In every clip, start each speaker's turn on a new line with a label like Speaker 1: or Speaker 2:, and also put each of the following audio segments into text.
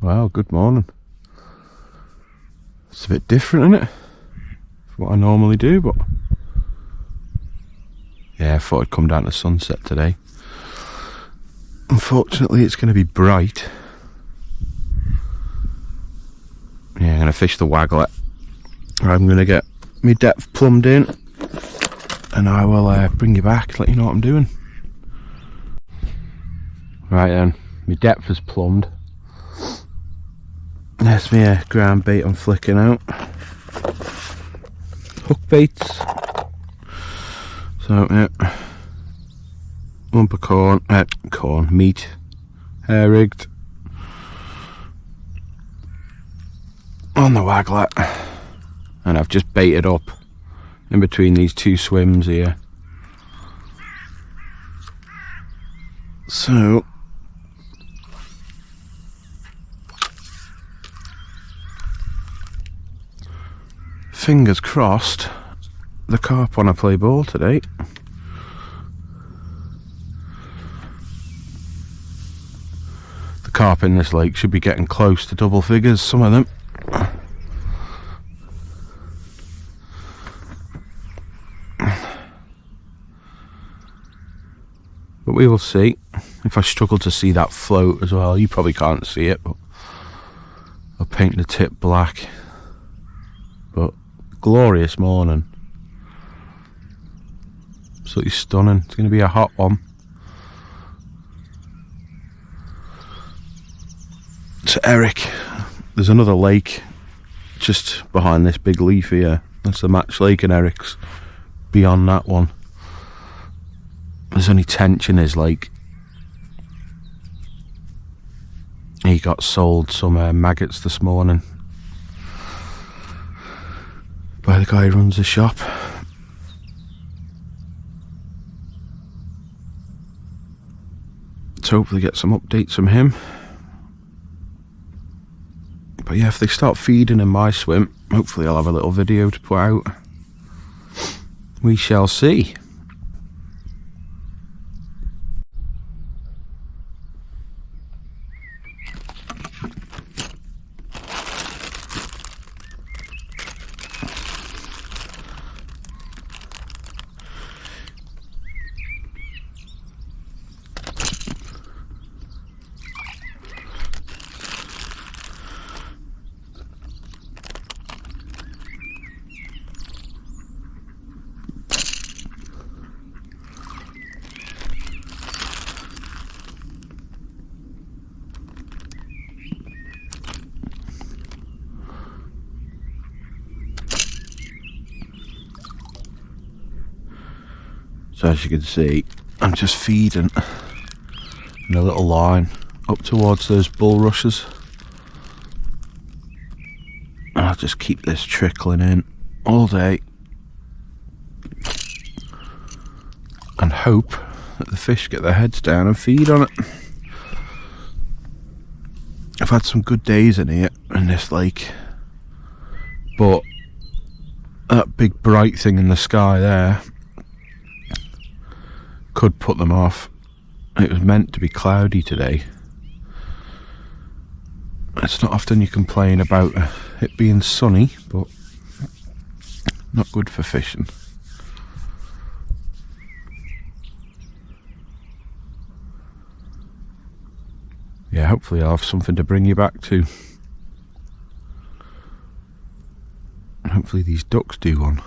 Speaker 1: Well, good morning. It's a bit different, isn't it? From what I normally do, but yeah, I thought I'd come down to sunset today. Unfortunately, it's going to be bright. Yeah, I'm going to fish the Waglet. I'm going to get my depth plumbed in, and I will bring you back, let you know what I'm doing. Right then, my depth is plumbed. There's my ground bait I'm flicking out. Hook baits. So yeah, lump of corn, meat, hair rigged on the Waglet, and I've just baited up in between these two swims here. So fingers crossed the carp want to play ball today. The carp in this lake should be getting close to double figures, some of them. But we will see. If I struggle to see that float as well, you probably can't see it, but I'll paint the tip black. But glorious morning. Absolutely stunning. It's going to be a hot one. So Eric, there's another lake just behind this big leaf here. That's the Match Lake, and Eric's beyond that one. There's only tench in his lake. He got sold some maggots this morning by the guy who runs the shop. So hopefully get some updates from him. But yeah, if they start feeding in my swim, hopefully I'll have a little video to put out. We shall see. So as you can see, I'm just feeding in a little line up towards those bulrushes. And I'll just keep this trickling in all day and hope that the fish get their heads down and feed on it. I've had some good days in here, in this lake, but that big bright thing in the sky there could put them off. It was meant to be cloudy today. It's not often you complain about it being sunny, but not good for fishing. Yeah, hopefully I'll have something to bring you back to. Hopefully these ducks do one.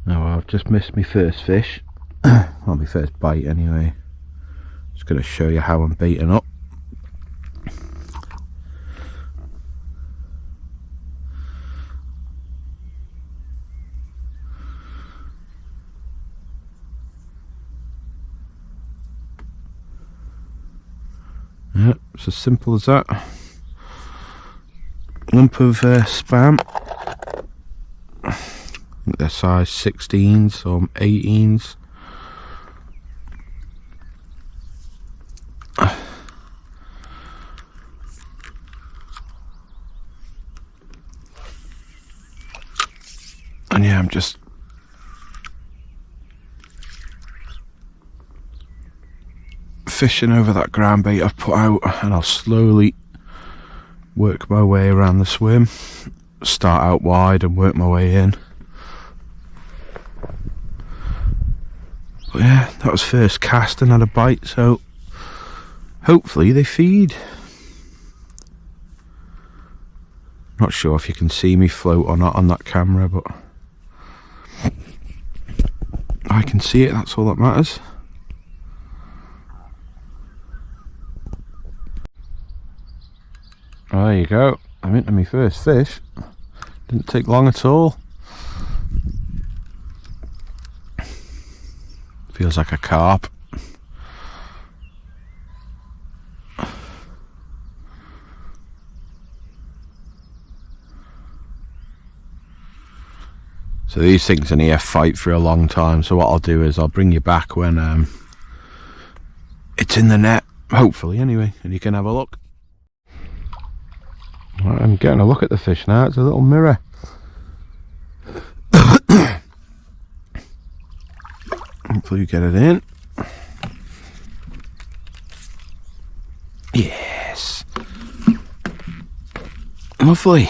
Speaker 1: Now I've just missed my first fish. Well, my first bite anyway. Just going to show you how I'm baiting up. Yeah, it's as simple as that. Lump of spam. They're size 16s or 18s. And yeah, I'm just fishing over that ground bait I've put out, and I'll slowly work my way around the swim. Start out wide and work my way in. But yeah, that was first cast and had a bite, so hopefully they feed. Not sure if you can see me float or not on that camera, but I can see it, that's all that matters. There you go, I'm into my first fish. Didn't take long at all. Feels like a carp. So these things in here fight for a long time, so what I'll do is I'll bring you back when it's in the net, hopefully anyway, and you can have a look. Right, I'm getting a look at the fish now. It's a little mirror. Hopefully you get it in. Yes. Lovely.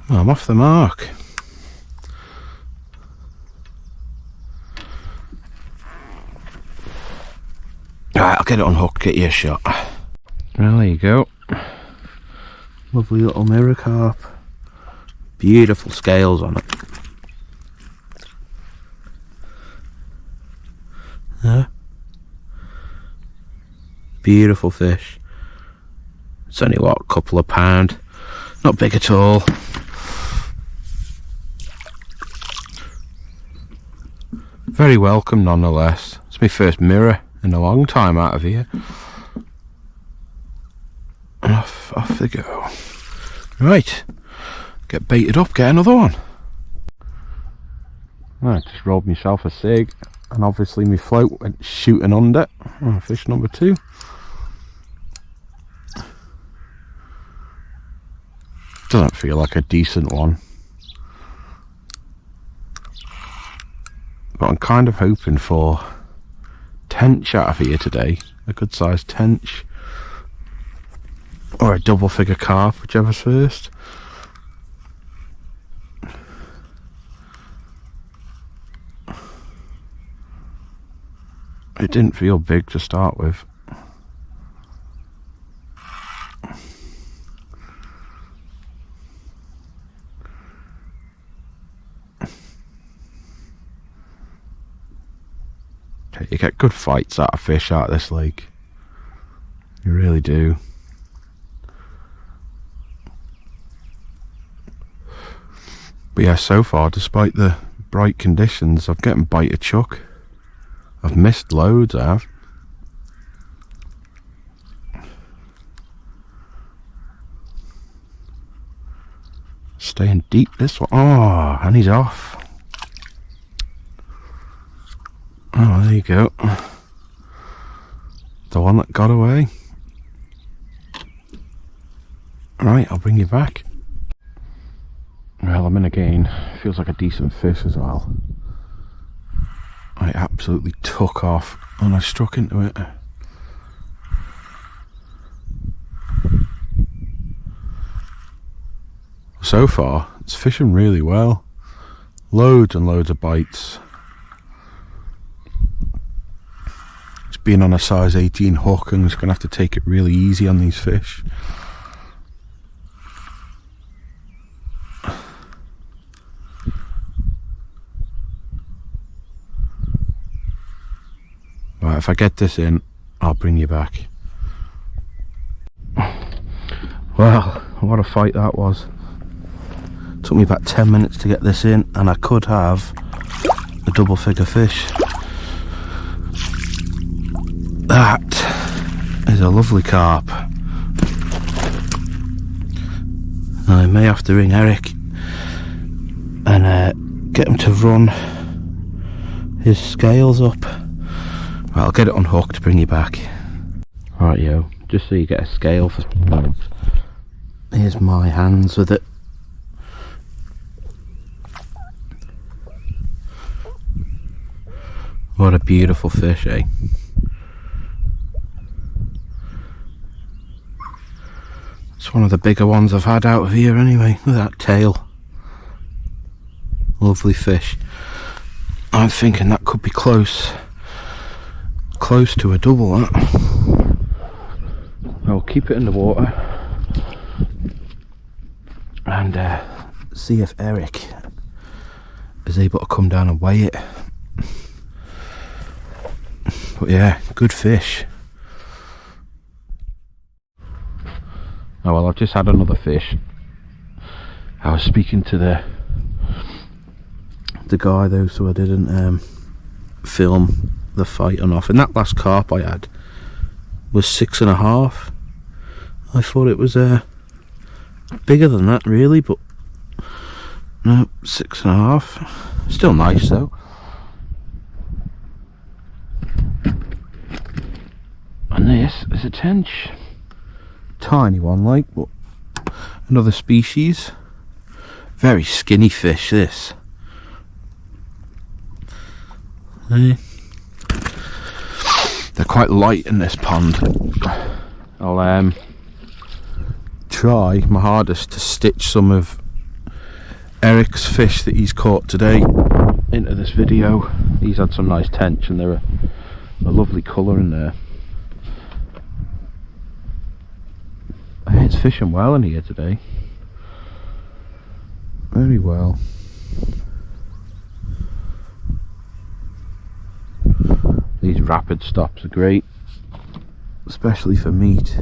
Speaker 1: Well, I'm off the mark. Right, I'll get it unhooked, get you a shot. Well, there you go. Lovely little mirror carp. Beautiful scales on it. Yeah. Beautiful fish. It's only what, a couple of pound. Not big at all. Very welcome nonetheless. It's my first mirror in a long time out of here. And off they go. Right, get baited up, get another one. Right, just rolled myself a sig, and obviously my float went shooting under. Oh, fish number 2. Doesn't feel like a decent one, but I'm kind of hoping for tench out of here today, a good sized tench, or a double figure carp, whichever's first. It didn't feel big to start with. You get good fights out of fish out of this lake. You really do. But yeah, so far, despite the bright conditions, I'm getting bite of chuck. I've missed loads, I have. Staying deep this one. Oh, and he's off. Oh, there you go. The one that got away. Right, I'll bring you back. Well, I'm in again. Feels like a decent fish as well. I absolutely took off and I struck into it. So far, it's fishing really well. Loads and loads of bites. It's been on a size 18 hook, and I'm just going to have to take it really easy on these fish. Right, if I get this in, I'll bring you back. Well, what a fight that was. Took me about 10 minutes to get this in, and I could have a double figure fish. That is a lovely carp. I may have to ring Eric and get him to run his scales up. Right, I'll get it unhooked to bring you back. Right, yo, just so you get a scale for that. Here's my hands with it. What a beautiful fish, eh? It's one of the bigger ones I've had out of here anyway. Look at that tail. Lovely fish. I'm thinking that could be close to a double, that. I'll keep it in the water and see if Eric is able to come down and weigh it. But yeah, good fish. Oh well, I've just had another fish. I was speaking to the guy though, so I didn't film the fight on off. And that last carp I had was 6.5. I thought it was bigger than that really, but no, 6.5. Still nice though. And this is a tench. Tiny one like, but another species. Very skinny fish this. They're quite light in this pond. I'll try my hardest to stitch some of Eric's fish that he's caught today into this video. He's had some nice tench and they're a lovely colour in there. It's fishing well in here today. Very well. These rapid stops are great, especially for meat.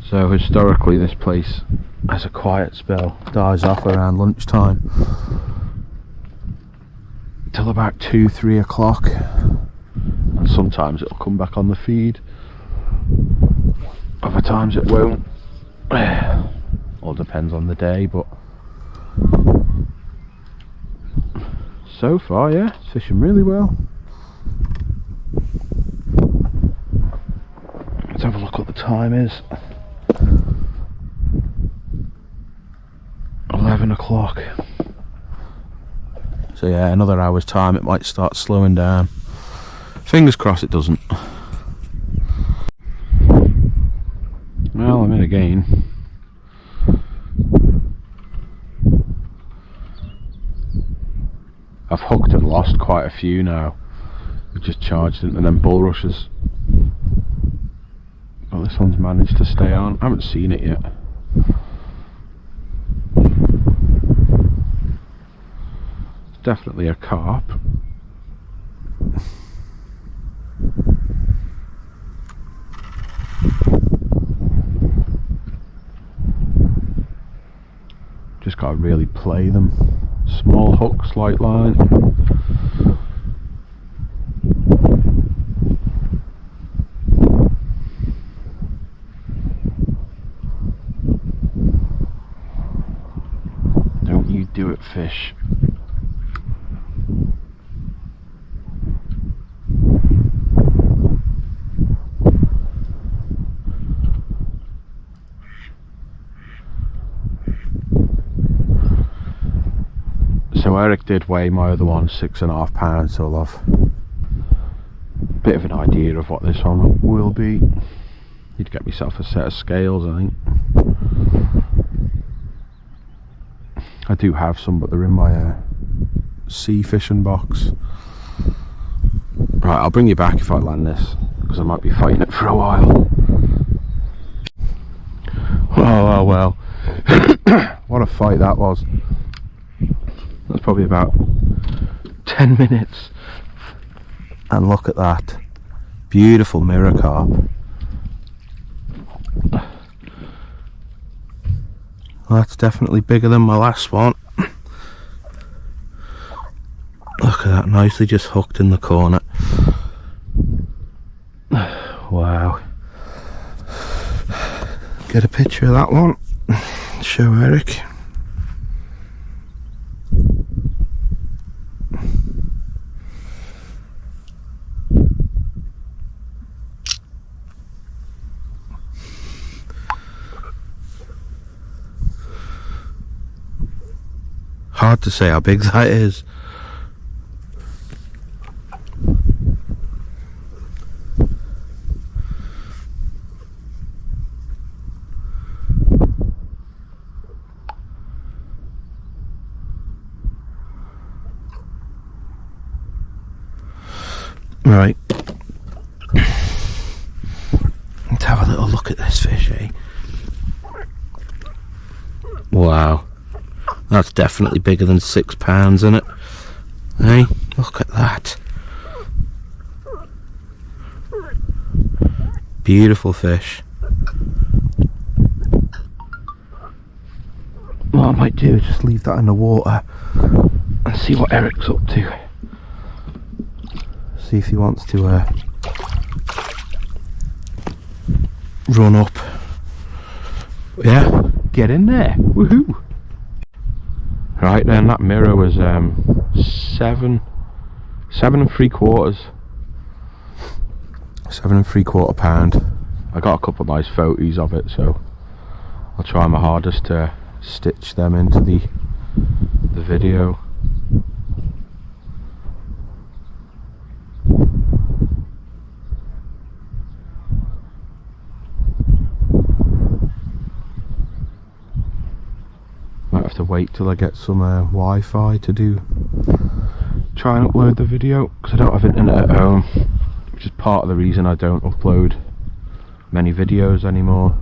Speaker 1: So historically this place has a quiet spell, dies off around lunchtime till about 2-3 o'clock, and sometimes it'll come back on the feed, other times it won't. All depends on the day, but so far yeah, it's fishing really well. Let's have a look what the time is. 11 o'clock. So yeah, another hour's time it might start slowing down. Fingers crossed it doesn't. Well, I'm in again. I've hooked and lost quite a few now. I've just charged into them bulrushes. Well, this one's managed to stay on. I haven't seen it yet. It's definitely a carp. Just gotta really play them. Small hooks, light line. Don't you do it, fish. So Eric did weigh my other one 6.5 pounds, so I'll have a bit of an idea of what this one will be. Need to get myself a set of scales, I think. I do have some, but they're in my sea fishing box. Right, I'll bring you back if I land this, because I might be fighting it for a while. Oh well. What a fight that was. That's probably about 10 minutes. And look at that. Beautiful mirror carp. Well, that's definitely bigger than my last one. Look at that, nicely just hooked in the corner. Wow. Get a picture of that one. Show Eric. Hard to say how big that is. Right. Let's have a little look at this fish, eh? Wow. That's definitely bigger than £6, isn't it? Hey, look at that. Beautiful fish. What I might do is just leave that in the water and see what Eric's up to. See if he wants to run up. Yeah, get in there. Woohoo! Right then, that mirror was 7 3/4. £7.75. I got a couple of nice photos of it, so I'll try my hardest to stitch them into the video. Might have to wait till I get some Wi-Fi to try and upload the video, because I don't have internet at home, which is part of the reason I don't upload many videos anymore.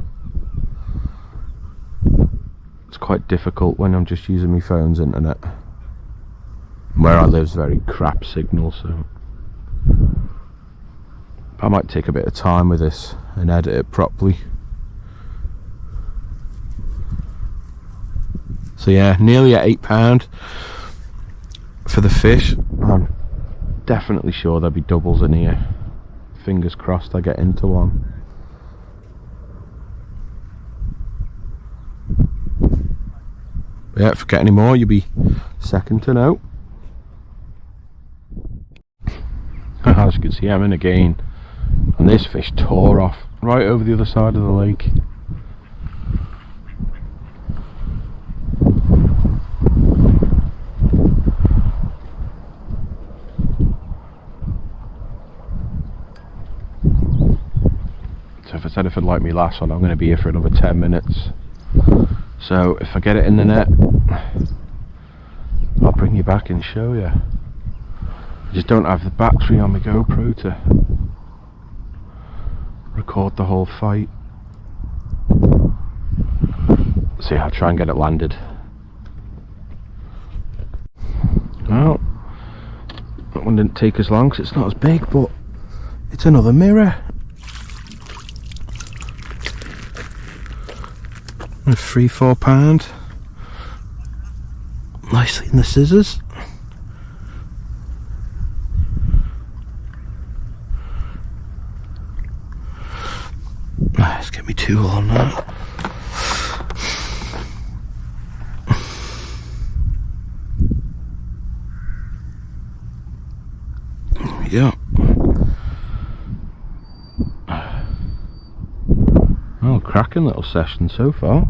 Speaker 1: It's quite difficult when I'm just using my phone's internet. Where I live is very crap signal, so I might take a bit of time with this and edit it properly. So yeah, nearly at £8 for the fish. I'm definitely sure there'll be doubles in here. Fingers crossed I get into one. Yeah, if I get any more, you'll be second to know. As you can see, I'm in again, and this fish tore off right over the other side of the lake. So if it's anything like me last one, I'm going to be here for another 10 minutes. So if I get it in the net, I'll bring you back and show you. I just don't have the battery on my GoPro to record the whole fight. So yeah, I'll try and get it landed. Well, that one didn't take as long because it's not as big, but it's another mirror. £3-4. Nicely in the scissors. Let's get me tool on that. There we go. Oh, cracking little session so far.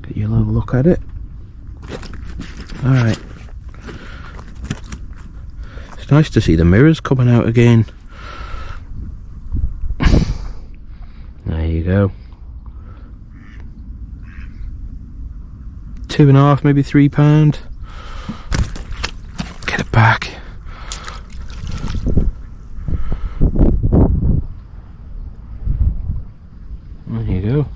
Speaker 1: Get you a little look at it. Alright. It's nice to see the mirrors coming out again. There you go. £2.5, maybe £3. Get it back. There you go.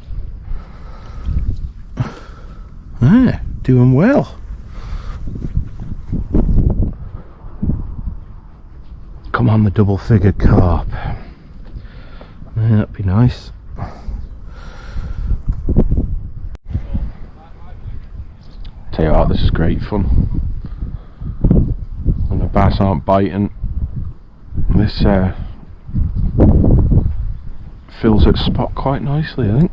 Speaker 1: Ah, doing well. Come on, the double-figured carp. Yeah, that'd be nice. Tell you what, this is great fun. When the bass aren't biting, this fills its spot quite nicely, I think.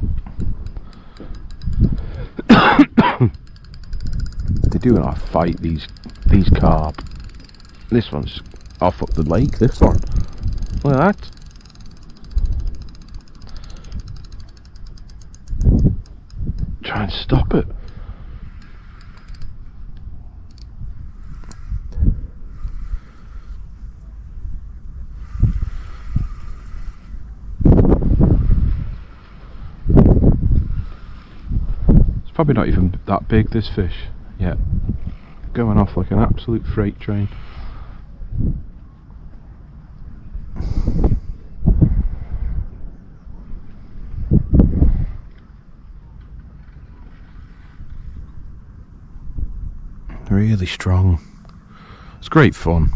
Speaker 1: They do not fight these carp. This one's off up the lake, this one. Look at that. Try and stop it. Probably not even that big, this fish. Yeah, going off like an absolute freight train. Really strong. It's great fun.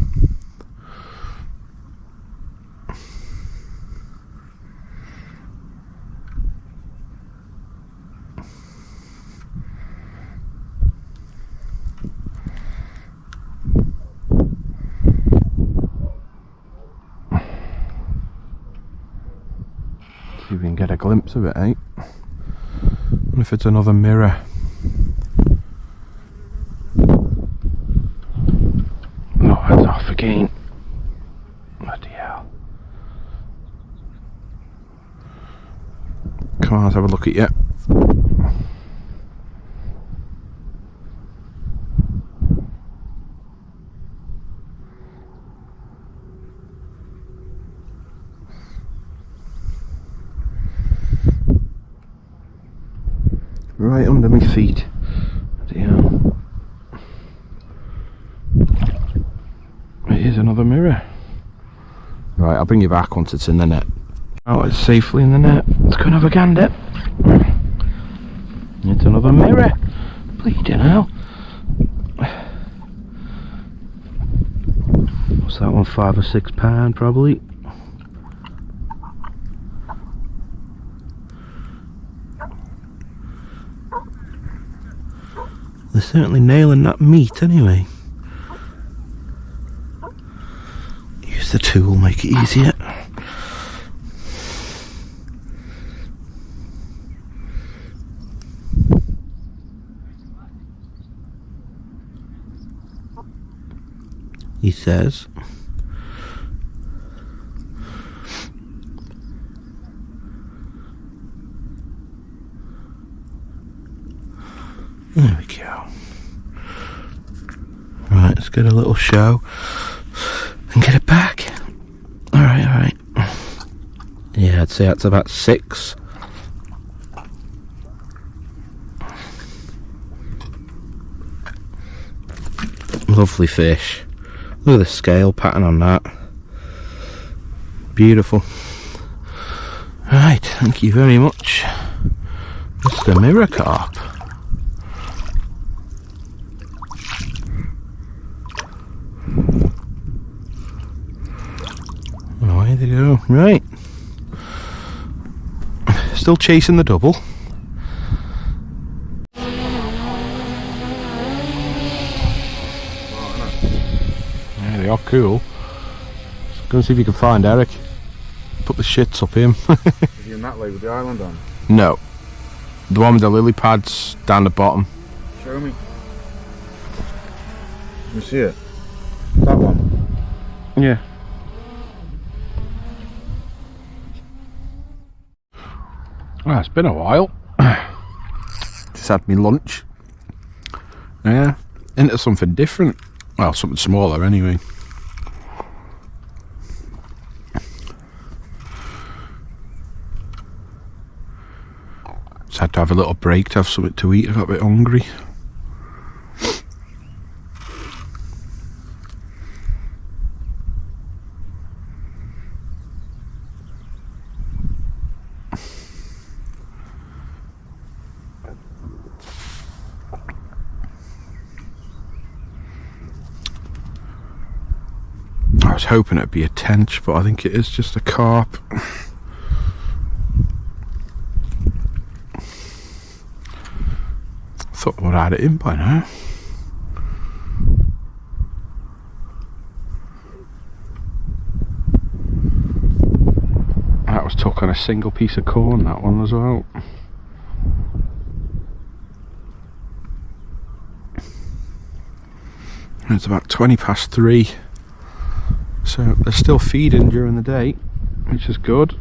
Speaker 1: See if we can get a glimpse of it, eh? And if it's another mirror. Oh, it's off again. Bloody hell. Come on, let's have a look at you. Right under my feet. Damn. It is another mirror. Right, I'll bring you back once it's in the net. Oh, it's safely in the net. Let's go and have a gander. It's another mirror. Bleeding hell. What's that one? £5 or £6 probably. They're certainly nailing that meat anyway. Use the tool, make it easier. He says. There we go. Right, let's get a little show and get it back. Alright, alright. Yeah, I'd say that's about 6. Lovely fish. Look at the scale pattern on that. Beautiful. Right, thank you very much, Mr. Mirror Carp. Away they go. Right. Still chasing the double. Yeah, they are cool. Let's go and see if you can find Eric. Put the shits up him.
Speaker 2: Is he in that lake with the island on?
Speaker 1: No. The one with the lily pads down the bottom.
Speaker 2: Show me. Let me see it. That one?
Speaker 1: Yeah. Well, it's been a while. Just had me lunch. Yeah, into something different. Well, something smaller anyway. Just had to have a little break to have something to eat. I got a bit hungry. I was hoping it'd be a tench, but I think it is just a carp. Thought I would have had it in by now. That was took on a single piece of corn, that one as well. It's about 3:20. So they're still feeding during the day, which is good.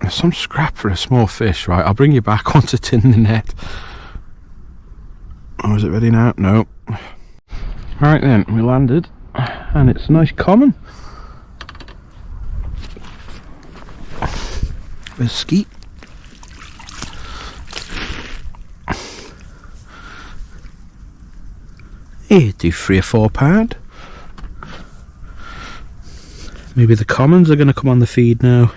Speaker 1: There's some scrap for a small fish, right? I'll bring you back once it's in the net. Oh, is it ready now? No. Right then, we landed, and it's a nice common. There's skeet. Here, do £3 or £4. Maybe the commons are going to come on the feed now.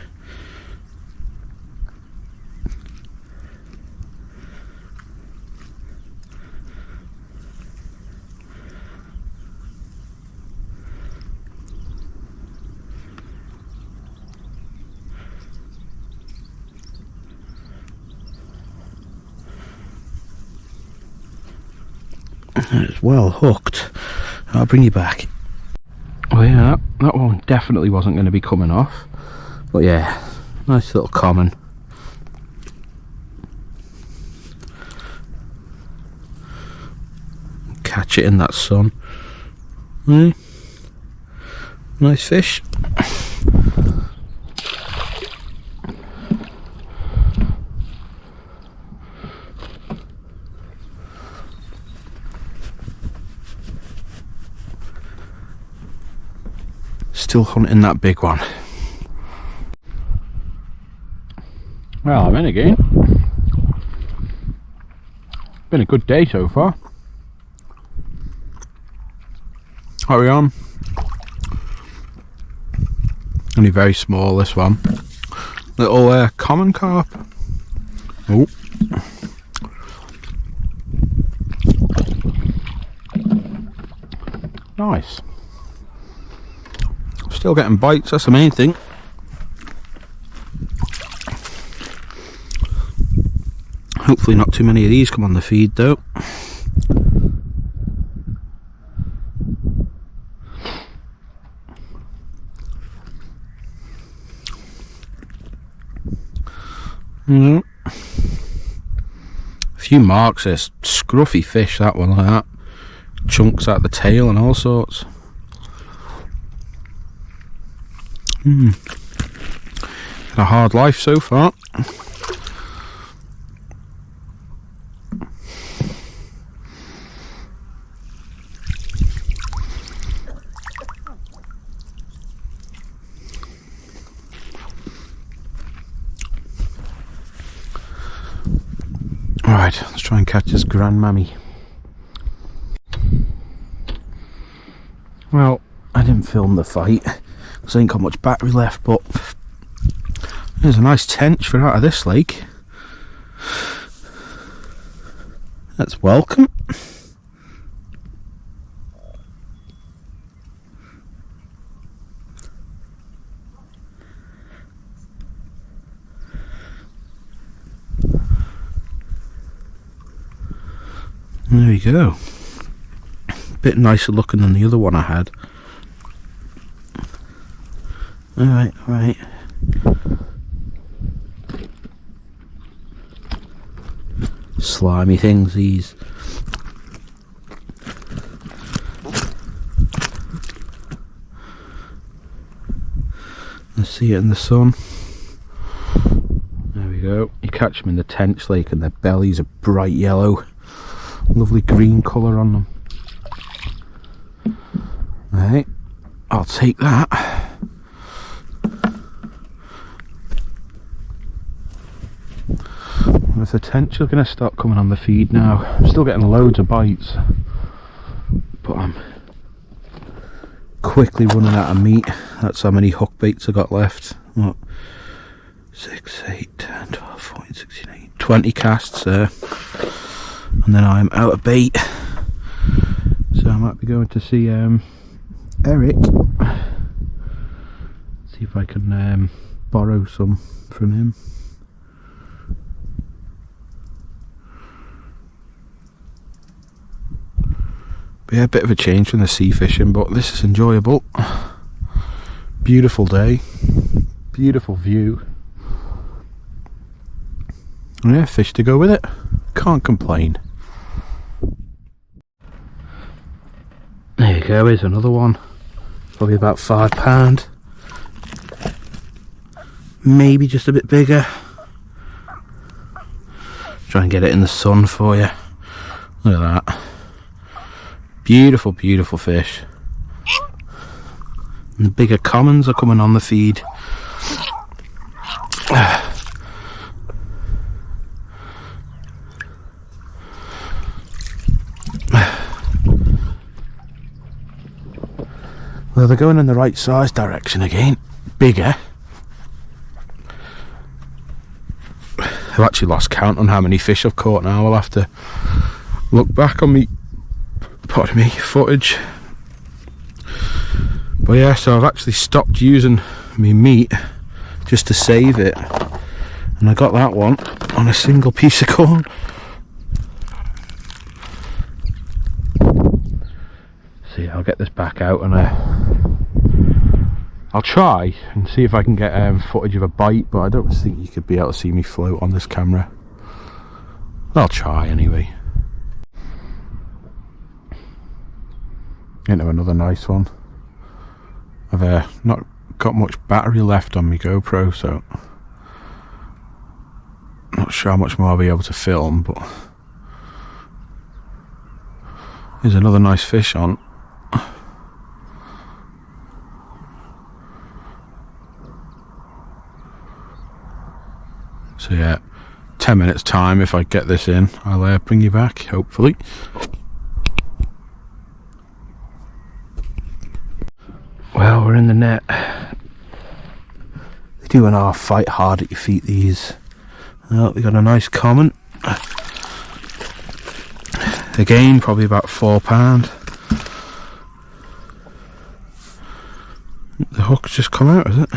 Speaker 1: It's well hooked. I'll bring you back. Oh yeah, that one definitely wasn't going to be coming off. But yeah, nice little common. Catch it in that sun. Nice fish. Still hunting that big one. Well, I'm in again. Been a good day so far. Carry on. Only very small, this one. Little common carp. Oh. Nice. Still getting bites, that's the main thing. Hopefully not too many of these come on the feed though. A few marks there, scruffy fish, that one, like that. Chunks out the tail and all sorts. Had a hard life so far. Alright, let's try and catch this grandmammy. Well, I didn't film the fight, because I ain't got much battery left, but there's a nice tench for out of this lake. That's welcome. There we go. Bit nicer looking than the other one I had. Alright, alright. Slimy things, these. Let's see it in the sun. There we go. You catch them in the tench lake and their bellies are bright yellow. Lovely green colour on them. Right, I'll take that. There's the tench are going to start coming on the feed now. I'm still getting loads of bites, but I'm quickly running out of meat. That's how many hook baits I got left. What? 6, 8, 10, 12, 14, 16, 18, 20 casts there. And then I'm out of bait. So I might be going to see Eric. See if I can borrow some from him. But yeah, a bit of a change from the sea fishing, but this is enjoyable. Beautiful day, beautiful view. And yeah, fish to go with it. Can't complain. There you go, here's another one. Probably about £5. Maybe just a bit bigger. Try and get it in the sun for you. Look at that. Beautiful, beautiful fish. And the bigger commons are coming on the feed. Well, they're going in the right size direction again. Bigger. I've actually lost count on how many fish I've caught now. I'll have to look back on me, pardon me, footage. But yeah, so I've actually stopped using my meat just to save it. And I got that one on a single piece of corn. So yeah, I'll get this back out and I'll try and see if I can get footage of a bite, but I don't think you could be able to see me float on this camera. I'll try anyway. Into another nice one. I've not got much battery left on my GoPro, so not sure how much more I'll be able to film, but there's another nice fish on. So yeah, 10 minutes time, if I get this in, I'll bring you back, hopefully. Well, we're in the net. They do an half fight hard at your feet, these. Oh, we got a nice comment. Again, probably about £4. The hook's just come out, is it?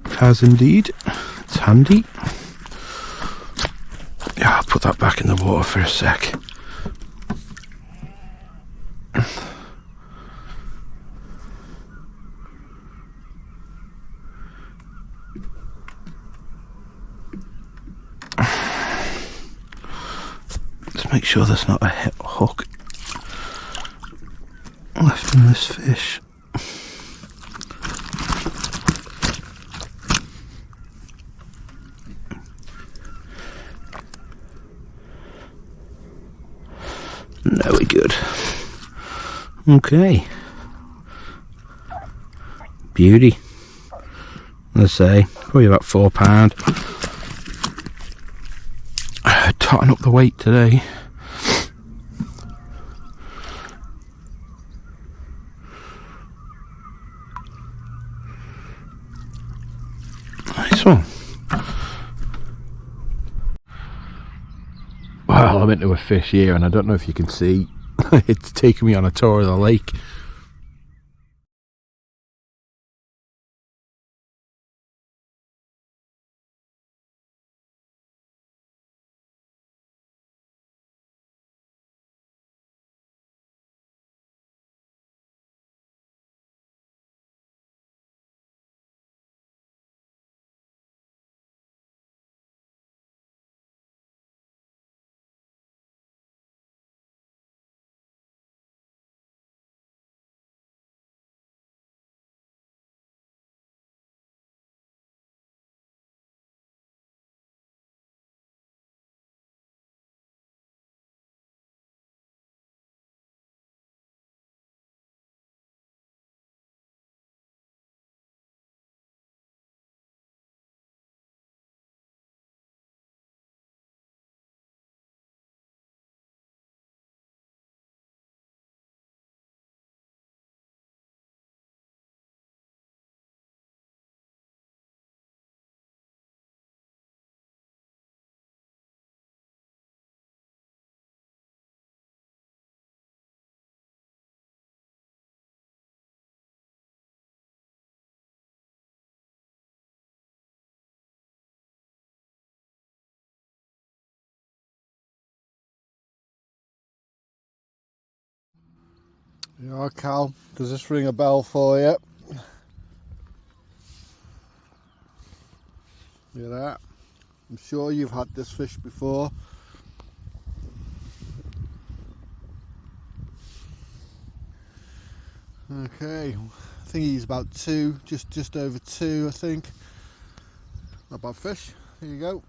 Speaker 1: It has indeed. It's handy. Yeah, I'll put that back in the water for a sec. Let's make sure there's not a hook left in this fish. No, we're good. Okay. Beauty. Let's say probably about £4. Totting up the weight today. Nice one. Well, I'm into a fish here, and I don't know if you can see. It's taking me on a tour of the lake.
Speaker 3: Yeah, Cal, does this ring a bell for you? Look at that. I'm sure you've had this fish before. Okay, I think he's about 2, just over 2, I think. Not bad fish. Here you go.